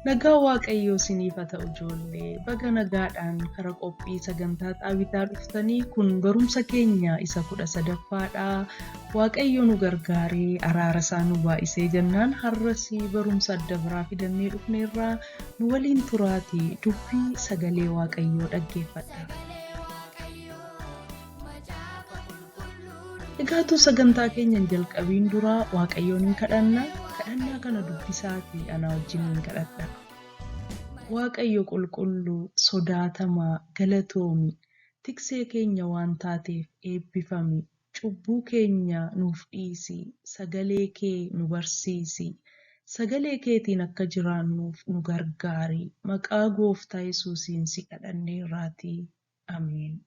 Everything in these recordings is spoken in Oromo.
Nagaa Waaqayyoo isiniif haa ta'u ijoollee. Baga nagaadhaan karaa qophii sagantaa xaawitaa dhuftanii kun barumsa keenya isa 13ffaadha. Waaqayyo nu gargaaree araara isaa nu baay'isee jennaan har'as barumsa adda biraa fidannee dhufneerra. Nu waliin turaatii dubbii sagalee Waaqayyoo dhaggeeffadha. Egaatu sagantaa keenyan jalqabiin dura Waaqayyoon hin kadhanna. Kadhannaa kana dubbisaatii ana wajjin hin kadhadha. Waaqayyo qulqulluu sodaatamaa galatoomi tiksee keenya waan taateef eebbifami cubbuu keenya nuuf dhiisi sagalee kee nu barsiisi sagalee keetiin akka jiraannuuf nu gargaari maqaa gooftaa Yesuusiin si kadhanneerraatii ameen.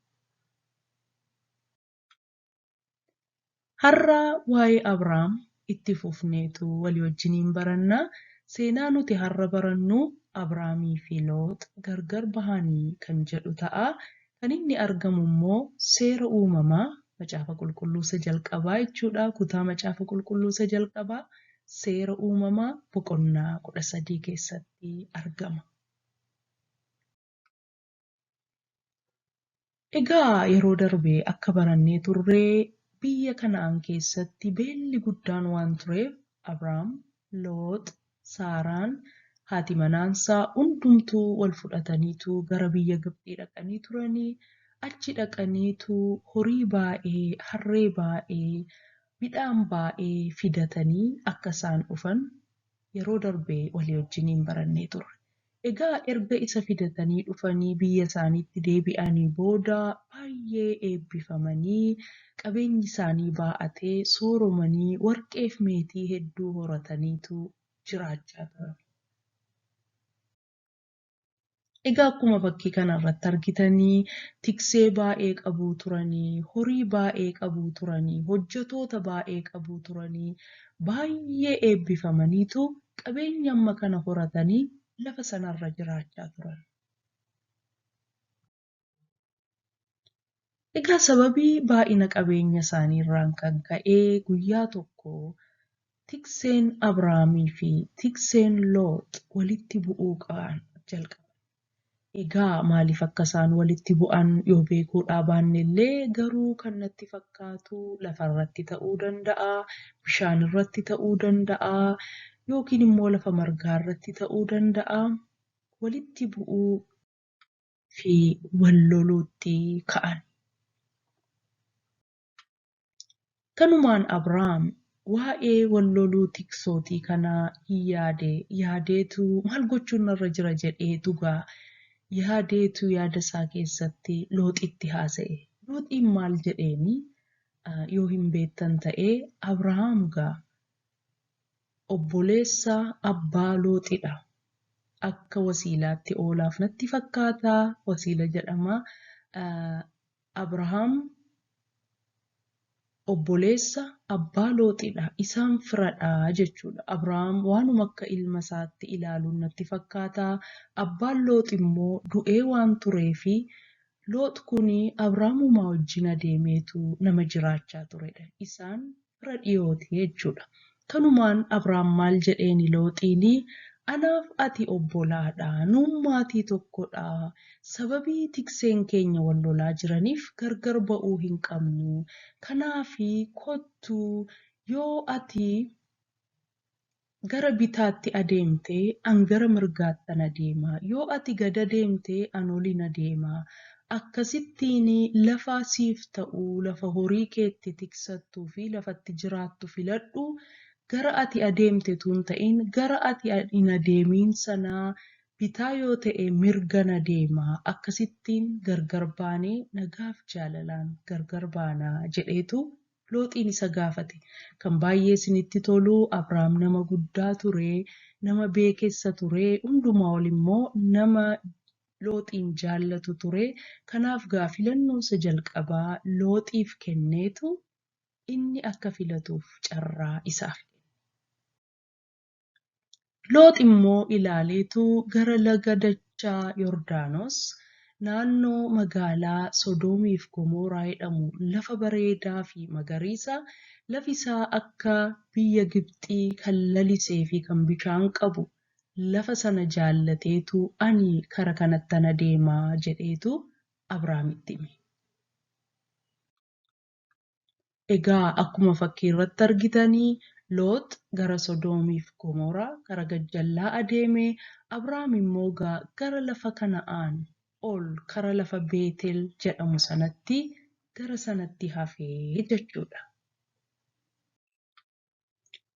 Har'a waa'ee Abrahaam itti fufneetu walii wajjiniin barannaa. Seenaa nuti har'a barannu Abrahaamii fi Loox gargar bahanii kan jedhu ta'a. Kan inni argamu immoo seera uumamaa macaafa qulqulluu isa jalqabaa jechuudha. Kutaa macaafa qulqulluu isa jalqabaa seera uumamaa boqonnaa 13 keessatti argama. Egaa yeroo darbee akka barannee turree biyya Kana'aan keessatti beelli guddaan waan tureef Abrahaam, Loox, Saaraan, haati manaansaa hundumtuu wal fudhataniitu gara biyya Gibxii dhaqanii turanii. Achi dhaqaniitu horii baay'ee, harree baay'ee, midhaan baay'ee fidatanii akka isaan dhufan yeroo darbee walii wajjiniin barannee turre. Egaa erga isa fidatanii dhufanii biyya isaaniitti deebi'anii booda baay'ee eebbifamanii qabeenyi isaanii baay'atee sooromanii warqeef meetii hedduu horataniitu jiraachaa turan. Egaa akkuma fakkii kanarratti argitanii tiksee baay'ee qabuu turanii, horii baay'ee qabuu turanii, hojjetoota baay'ee qabuu turanii, baay'ee eebbifamaniitu qabeenya amma kana horatanii lafa sanarra jiraachaa turan. Egaa sababii baay'ina qabeenya isaaniirraan kan ka'e guyyaa tokko tikseen Abrahaamii fi tikseen Loox walitti bu'uu jalqaban. Egaa maaliif akka isaan walitti bu'an yoo beekuudhaa baanne illee garuu kan natti fakkaatu lafarratti ta'uu danda'a, bishaan irratti ta'uu danda'a, yookiin immoo lafa margaa irratti ta'uu danda'a. Walitti bu'uu fi wal loluutti ka'an. Kanumaan Abrahaam waa'ee wal loluu tiksootii kanaa hin yaadeetu maal gochuun irra jira jedheetu yaadeetu yaada isaa keessatti Looxitti haasa'e. Looxiin maal jedheeni yoo hin beektan ta'ee Abrahaam obboleessa abbaa Looxidha. Akka wasiilaatti oolaaf natti fakkaata wasiila jedhama. Abrahaam obboleessa abbaa Looxidha. Isaan firadha jechuudha. Abrahaam waanuma akka ilma isaatti ilaaluun natti fakkaata. Abbaan Loox immoo du'ee waan tureefi Loox kuni Abrahaamumaa wajjin adeemeetu nama jiraachaa turedha. Isaan fira dhiyooti jechuudha. Kanumaan Abrahaam maal jedheeni Looxiini anaaf ati obbolaadha, nuun maatii tokkodha. Sababii tikseen keenya wal lolaa jiraniif gargar ba'uu hin qabnu. Kanaafi kottuu yoo ati gara bitaatti adeemtee an gara mirgaattan adeema. Yoo ati gad adeemtee an olin adeema. Akkasittiin lafa siif ta'u lafa horii keetti tiksattuu fi lafatti jiraattu filadhu. Gara ati adeemte tun ta'in gara ati hin adeemiin sanaa bitaa yoo ta'e mirgan adeema. Akkasittiin gargar baanee nagaaf jaalalaan gargar baanaa jedheetu Looxiin isa gaafate. Kan baay'ee isinitti tolu Abrahaam nama guddaa ture, nama beekessa ture, hundumaa ol immoo nama Looxiin jaallatu ture. Kanaaf filannoo isa jalqabaa Looxiif kenneetu inni akka filatuuf carraa isaaf. Loox immoo ilaaleetu gara laga dachaa Yordaanos naannoo magaalaa Sodoomiif Gomoraa jedhamu lafa bareedaa fi magariisa lafi isaa akka biyya Gibxii kan lalisee fi kan bishaan qabu lafa sana jaallateetu ani kara kanatti deemaa jedheetu Abrahaamitti hime. Egaa akkuma fakkii irratti argitanii Loot gara Sodoomiif Gomoraa gara gajjallaa adeeme, Abrahaam immoo gara lafa Kana'aan ol kara lafa Beetel jedhamu sanatti gara sanatti hafee jechuudha.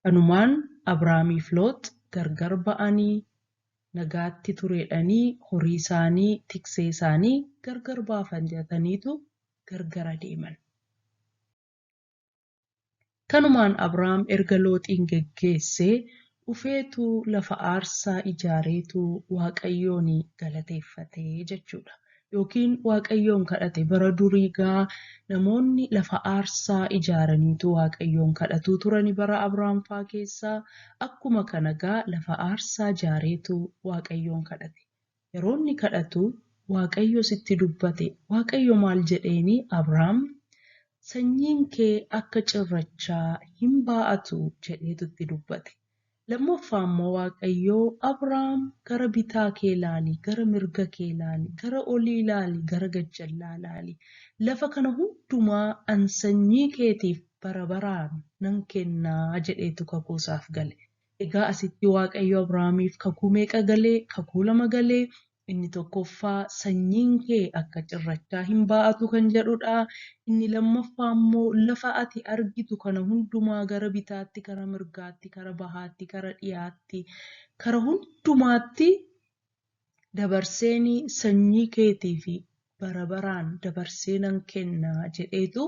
Kanumaan Abrahaamiif Loot gargar ba'anii nagaatti tureedhanii horii isaanii tiksee isaanii gargar baafataniitu gargar adeeman. Kanumaan Abrahaam erga Looxiin geggeessee dhufeetu lafa aarsaa ijaareetu Waaqayyoon galateeffatee jechuudha. Yookiin Waaqayyoon kadhate. Bara durii namoonni lafa aarsaa ijaaraniitu Waaqayyoon kadhatuu turani bara Abrahaam fa'aa keessaa. Akkuma kana lafa aarsaa ijaareetu Waaqayyoon kadhate. Yeroo inni kadhatu Waaqayyo sitti dubbate. Waaqayyo maal jedheeni Abrahaam? Sanyiin kee akka cirrachaa hin baa'atu jedheetu itti dubbate. Lammaffaa immoo Waaqayyoo Abrahaam gara bitaa kee ilaali, gara mirga kee ilaali, gara olii ilaali, gara gajjallaa ilaali. Lafa kana hundumaa an sanyii keetiif bara baraan nan kennaa jedheetu kakuusaaf gale. Egaa asitti Waaqayyo Abrahaamiif kakuu meeqa galee? Kakuu 2 galee. Inni tokkoffaa sanyiin kee akka cirrachaa hin baa'atu kan jedhudha. Inni lammaffaa immoo lafa ati argitu kana hundumaa gara bitaatti, gara mirgaatti, gara bahaatti, gara dhiyaatti, kara hundumaatti dabarseeni sanyii keetii fi bara baraan dabarsee nan kennaa jedheetu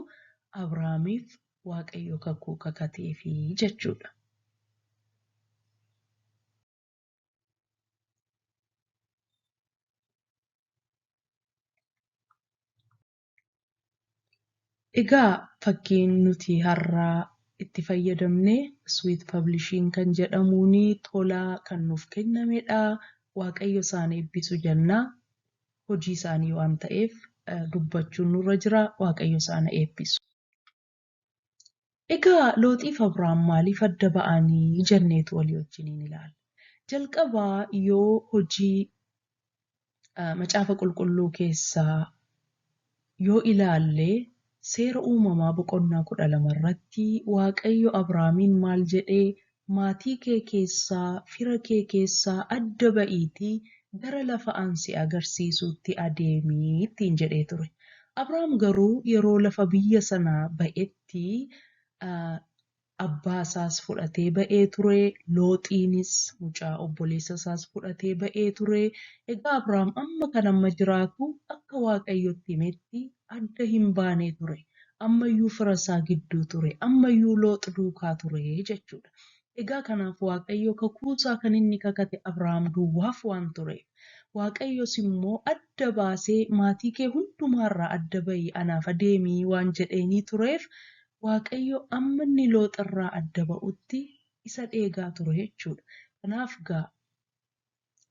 Abrahaamiif Waaqayyo kakuu kakateefi jechuudha. Egaa fakkiin nuti har'aa itti fayyadamne Sweet Publishing kan jedhamuun tolaa kan nuuf kennamedha. Waaqayyo isaan eebbisu jenna. Hojii isaanii waan ta'eef dubbachuun nurra jira. Waaqayyo isaan eebbisu. Egaa Looxiif Abrahaam maaliif adda ba'anii jenneetu walii wajjiniin ilaalla. Jalqabaa yoo hojii macaafa qulqulluu keessaa yoo ilaalle seera uumamaa boqonnaa 12 irratti Waaqayyo Abrahaamiin maal jedhee maatii kee keessaa fira kee keessaa adda ba'iitii gara lafa ani agarsiisuutti adeemii ittiin jedhee ture. Abrahaam garuu yeroo lafa biyya sanaa ba'etti abbaa isaas fudhatee ba'ee ture. Looxiinis mucaa obboleessa isaas fudhatee ba'ee ture. Egaa Abrahaam amma jiraatu akka Waaqayyotti himetti adda hin baane ture. Ammayyuu fira isaa gidduu ture. Ammayyuu Loox duukaa ture jechuudha. Egaa kanaaf Waaqayyo kakuusaa kan inni kakate Abrahaam duwwaaf waan tureef. Waaqayyos immoo adda baasee maatii kee hundumaarraa adda ba'i anaaf adeemii waan jedheenii tureef Waaqayyo amma inni Looxirraa adda ba'utti isa eegaa ture jechuudha. Kanaaf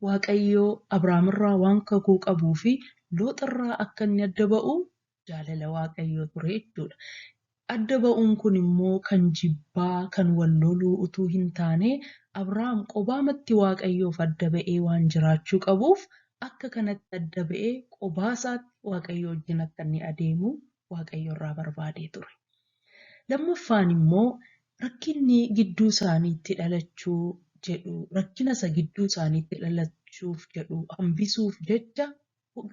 Waaqayyo Abrahaamirraa waan kakuu qabuu fi Looxirraa akka inni adda ba'u jaalala Waaqayyoo ture jechuudha. Adda ba'uun kun immoo kan jibbaa, kan wal loluu utuu hin taane Abrahaam qobaamatti Waaqayyoof adda ba'ee waan jiraachuu qabuuf akka kanatti adda ba'ee qobaasaatti Waaqayyo wajjin akka inni adeemu Waaqayyo irraa barbaadee ture. Lammaffaan immoo rakkinni gidduu isaaniitti dhalachuu jedhu, rakkina isa gidduu isaaniitti dhalachuuf jedhu hambisuuf jecha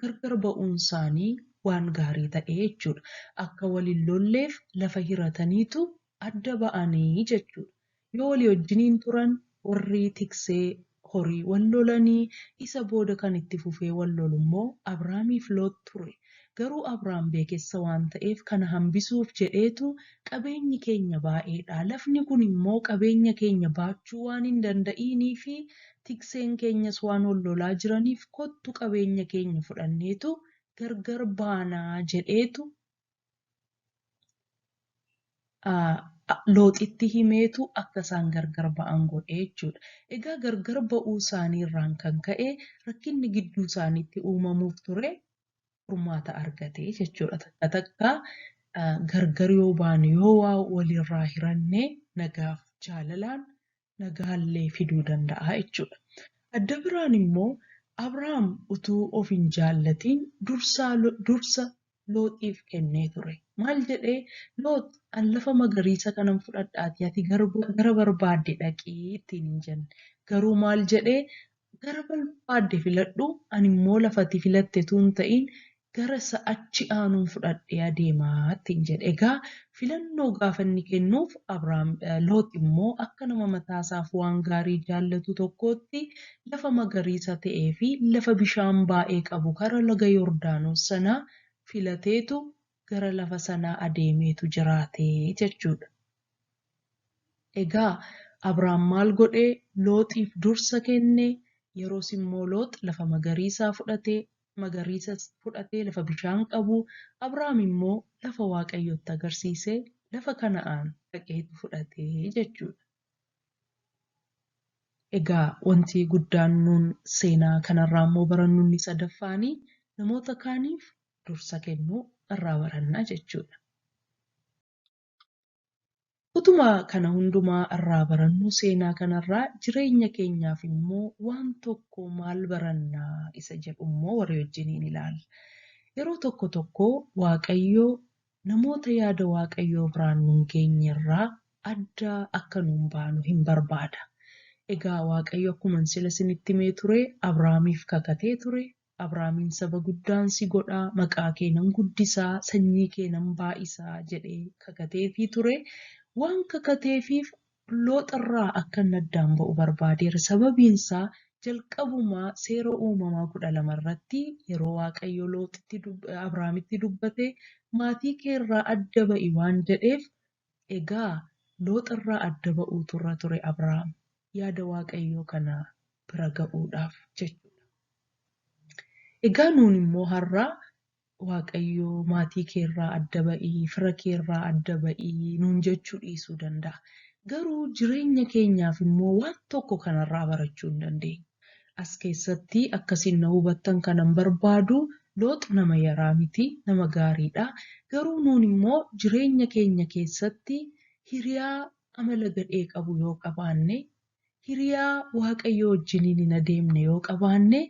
gargar ba'uun isaanii waan gaarii ta'e jechuudha. Akka waliin lolleef lafa hirataniitu adda ba'anii jechuudha. Yoo walii wajjiniin turan warri tiksee horii wal lolanii isa booda kan itti fufee wal lolu immoo Abrahaamiif Loot ture. Garuu Abrahaam beekessa waan ta'eef kana hambisuuf jedheetu qabeenyi keenya baay'eedha. Lafni kun immoo qabeenya keenya baachuu waan hin danda'iinii fi tikseen keenyas waan wal lolaa jiraniif kottu qabeenya keenya fudhanneetu gargar baanaa jedheetu Looxitti himeetu akka isaan gargar ba'an godhe jechuudha. Egaa gargar ba'uu isaanii irraan kan ka'e rakkinni gidduu isaaniitti uumamuuf ture furmaata argate jechuudha. Takka gargar yoo baane yoo waa walirraa hiranne nagaaf jaalalaan nagaallee fiduu danda'a jechuudha. Adda biraan immoo Abrahaam utuu of hin jaallatiin dursa Looxiif kennee ture. Maal jedhee Loox an lafa magariisa kanan fudhadhaatii ati gara barbaadde dhaqii ittiin hin jenne. Garuu maal jedhee gara barbaadde filadhu ani immoo lafati filatte tuun ta'in gara achi aanuun fudhadhee adeemaa ittiin jedhe. Egaa filannoo gaafa inni kennuuf Loox immoo akka nama mataasaaf waan gaarii jaallatu tokkootti lafa magariisa ta'ee fi lafa bishaan baay'ee qabu kara laga Yordaanos sanaa filateetu gara lafa sanaa adeemeetu jiraatee jechuudha. Egaa Abrahaam maal godhee Looxiif dursa kennee yeroos immoo Loox lafa magariisa fudhatee lafa bishaan qabu Abrahaam immoo lafa Waaqayyotti agarsiisee lafa Kana'aan dhaqeetu fudhatee jechuudha. Egaa wanti guddaan nuun seenaa kanarraa immoo barannu inni sadaffaanii namoota kaaniif dursa kennuu irraa barannaa jechuudha. Utuma kana hundumaa irraa barannu seenaa kanarraa jireenya keenyaaf immoo waan tokko maal barannaa isa jedhu immoo walii wajjiniin ilaalla. Yeroo tokko tokko Waaqayyoo namoota yaada Waaqayyoo biraan nuun geenyerraa adda akka nuun baanu hin barbaada. Egaa Waaqayyo akkuma sila isinitti himee ture Abrahaamiif kakatee ture. Abrahaamiin saba guddaan si godhaa, maqaa kee nan guddisaa, sanyii kee nan baay'isaa jedhee kakateefii ture. Waan kakateefiif Looxirraa akka inni addaan ba'u barbaadeera. Sababiinsaa jalqabumaa seera uumamaa 12 irratti yeroo Waaqayyo Abrahaamitti dubbate maatii keerraa adda ba'i waan jedheef egaa Looxirraa adda ba'uutu irra ture Abrahaam yaada Waaqayyoo kana bira ga'uudhaaf jechuudha. Egaa nuun immoo har'aa Waaqayyoo maatii keerraa adda ba'ii, fira keerraa adda ba'ii nuun jechuu dhiisuu danda'a. Garuu jireenya keenyaaf immoo waan tokko kanarraa barachuu hin dandeenyu. As keessatti akkasiin na hubattan kanan barbaadu Loox nama yaraa miti, nama gaariidha. Garuu nuun immoo jireenya keenya keessatti hiriyaa amala gadhee qabu yoo qabaanne, hiriyaa Waaqayyoo wajjiniin hin adeemne yoo qabaanne,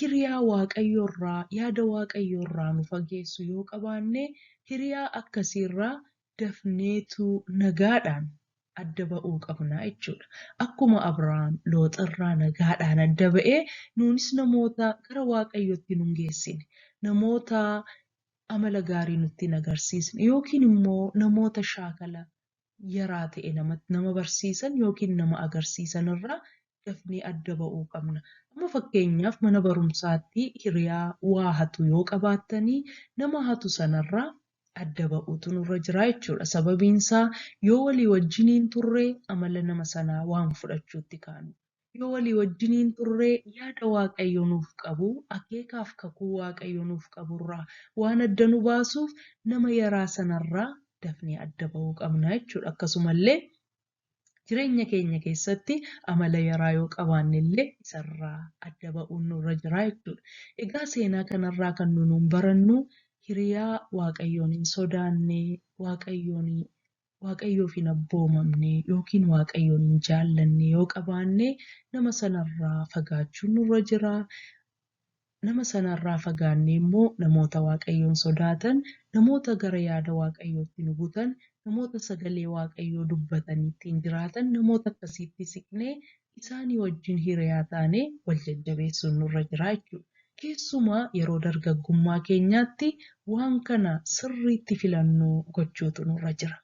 hiriyaa Waaqayyoorraa yaada Waaqayyoorraa nu fageessu yoo qabaanne hiriyaa akkasiirraa dafneetu nagaadhaan adda ba'uu qabna jechuudha. Akkuma Abrahaam Looxirraa nagaadhaan adda ba'ee nuunis namoota gara Waaqayyootti nun geessine, namoota amala gaarii nutti hin agarsiisne yookiin immoo namoota shaakala yaraa ta'e nama barsiisan yookiin nama agarsiisan irraa dafnee adda ba'uu qabna. Amma fakkeenyaaf mana barumsaatti hiriyaa waa hatu yoo qabaattanii nama hatu sanarraa adda ba'uutu nurra jira jechuudha. Sababiinsaa yoo walii wajjiniin turree amala nama sanaa waan fudhachuutti kaanu. Yoo walii wajjiniin turree yaada Waaqayyo nuuf qabu, akeekaaf kakuu Waaqayyo nuuf qaburraa waan adda nu baasuuf nama yaraa sanarraa dafnee adda ba'uu qabna jechuudha. Akkasumallee jireenya keenya keessatti amala yaraa yoo qabaanne illee isarraa adda ba'uun nurra jira jechuudha. Egaa seenaa kanarraa kan nuun barannu hiriyaa Waaqayyoon hin sodaanne, Waaqayyoof hin abboomamne yookiin Waaqayyoon hin jaallanne yoo qabaanne nama sanarraa fagaachuun nurra jira. Nama sanarraa fagaannee immoo namoota Waaqayyoon sodaatan, namoota gara yaada Waaqayyootti nu butan, namoota sagalee Waaqayyoo dubbatanii ittiin jiraatan, namoota akkasiitti siqnee isaanii wajjin hiriyaa taanee wal jajjabeessuun nurra jira jechuudha. Keessumaa yeroo dargaggummaa keenyaatti waan kana sirriitti filannoo gochuutu nurra jira.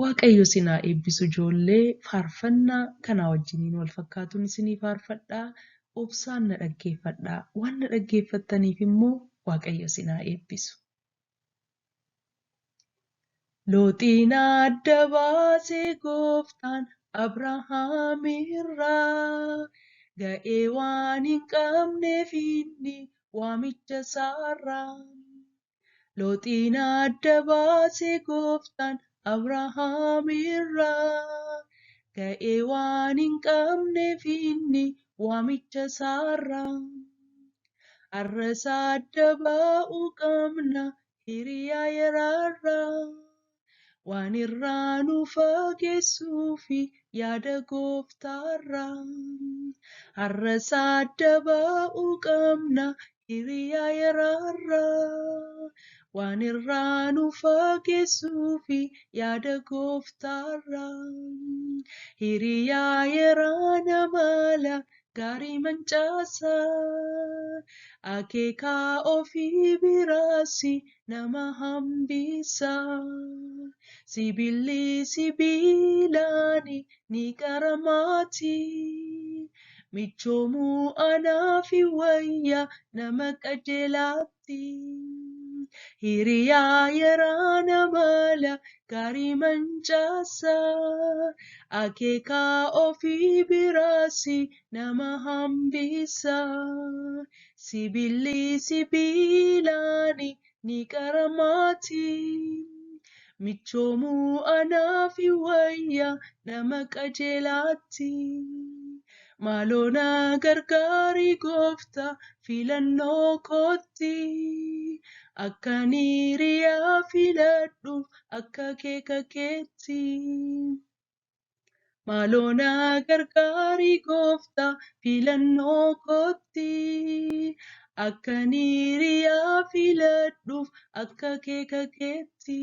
Waaqayyo isin haa eebbisu ijoollee faarfannaa kanaa wajjiniin wal fakkaatuun isinii faarfadhaa. Obsaan na dhaggeeffadhaa. Waan na dhaggeeffattaniif immoo Waaqayyo isin haa eebbisu. Looxiin adda baasee gooftaan Abrahaam irraa ga'ee waan hin qabneef inni waamicha isaarraa. Looxiin adda baasee gooftaan Abrahaam irraa ga'ee waan hin qabneef inni waamicha isaarraa. Har'as adda ba'uu qabna hiriyaa yaraarraa. waan irraa nu fageessuufi yaada gooftaarraa har'as adda ba'uu qabna hiriyaa yaraarraa waan irraa nu fageessuufi yaada gooftaarraa hiriyaa yaraana mala gaarii mancaasaa akeekaa ofii biraasi nama hambisaa sibiilli sibiilaani ni qaramaati michoomuu anaafi wayya nama qajeelaatti hiriyaa yaraana mala gaarii mancaasaa akeekaa ofii biraasi nama hambisaa sibiilli sibiilaani ni qaramaati michoomuu anaafi wayya nama qajeelaatti maaloo na gargaari gooftaa filannoo kootti akkan hiriyaa filadhuuf akka keeka keetti maaloo na gargaari gooftaa filannoo kootti akkan hiriyaa filadhuuf akka keeka keetti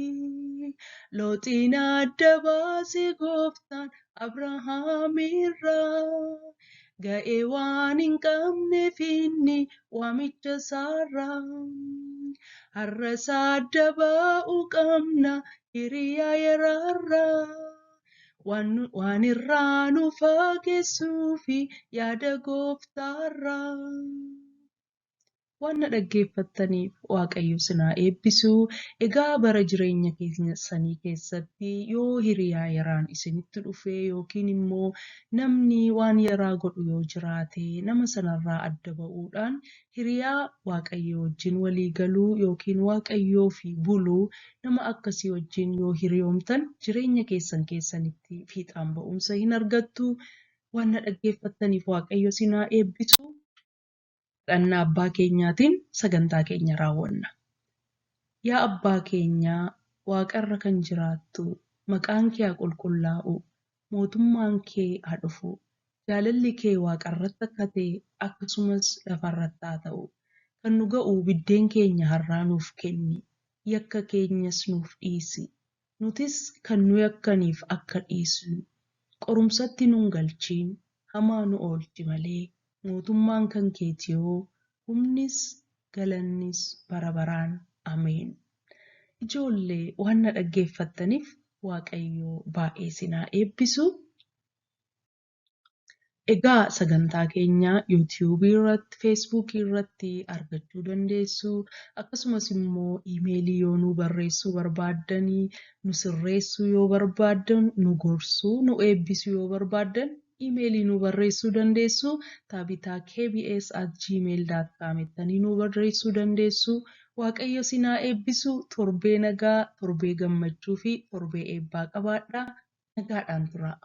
looxiin adda baase gooftaan Abrahaamirraa ga'ee waan hin qabneef inni waamicha isaarraa har'as adda ba'uu qabna hiriyaa yaraarraa waan irraa nu fageessuufi yaada gooftaarraa waan na dhaggeeffattaniif Waaqayyo sinaa eebbisuu. Egaa bara jireenya keessanii keessatti yoo hiriyaa yaraan isinitti dhufee yookiin immoo namni waan yaraa godhu yoo jiraate nama sanarraa adda ba'uudhaan hiriyaa Waaqayyo wajjin walii galuu yookiin Waaqayyoo fi buluu nama akkasii wajjin yoo hiriyoomtan jireenya keessanitti fiixaan ba'umsa hin argattu. Waan na dhaggeeffattaniif Waaqayyo sinaa eebbisuu. Kadhannaa abbaa keenyaatiin sagantaa keenya raawwanna. Yaa abbaa keenyaa waaqarra kan jiraattu maqaan kee haa qulqullaa'u mootummaan kee haa dhufu jaalalli kee waaqarratti akka ta'e akkasumas lafarratti haa ta'u kan nu ga'u biddeen keenya har'aa nuuf kenni yakka keenyas nuuf dhiisi nutis kan nu yakkaniif akka dhiisnu qorumsatti nun galchiin hamaa nu oolchi malee mootummaan kan keeti yoo humnis galannis bara baraan ameen. Ijoollee waan na dhaggeeffattaniif Waaqayyo baay'ee sinaa eebbisu. Egaa sagantaa keenya YouTube irratti, Facebook irratti argachuu dandeessu. Akkasumas immoo iimeelii yoo nu barreessuu barbaaddanii, nu sirreessuu yoo barbaaddan, nu gorsuu, nu eebbisuu yoo barbaaddan iimeelii nu barreessuu dandeessu. tabitakbs@gmail.com jettanii nu barreessuu dandeessu. Waaqayyo sinaa eebbisu. Torbee nagaa, torbee gammachuu fi torbee eebbaa qabaadhaa. Nagaadhaan turaa.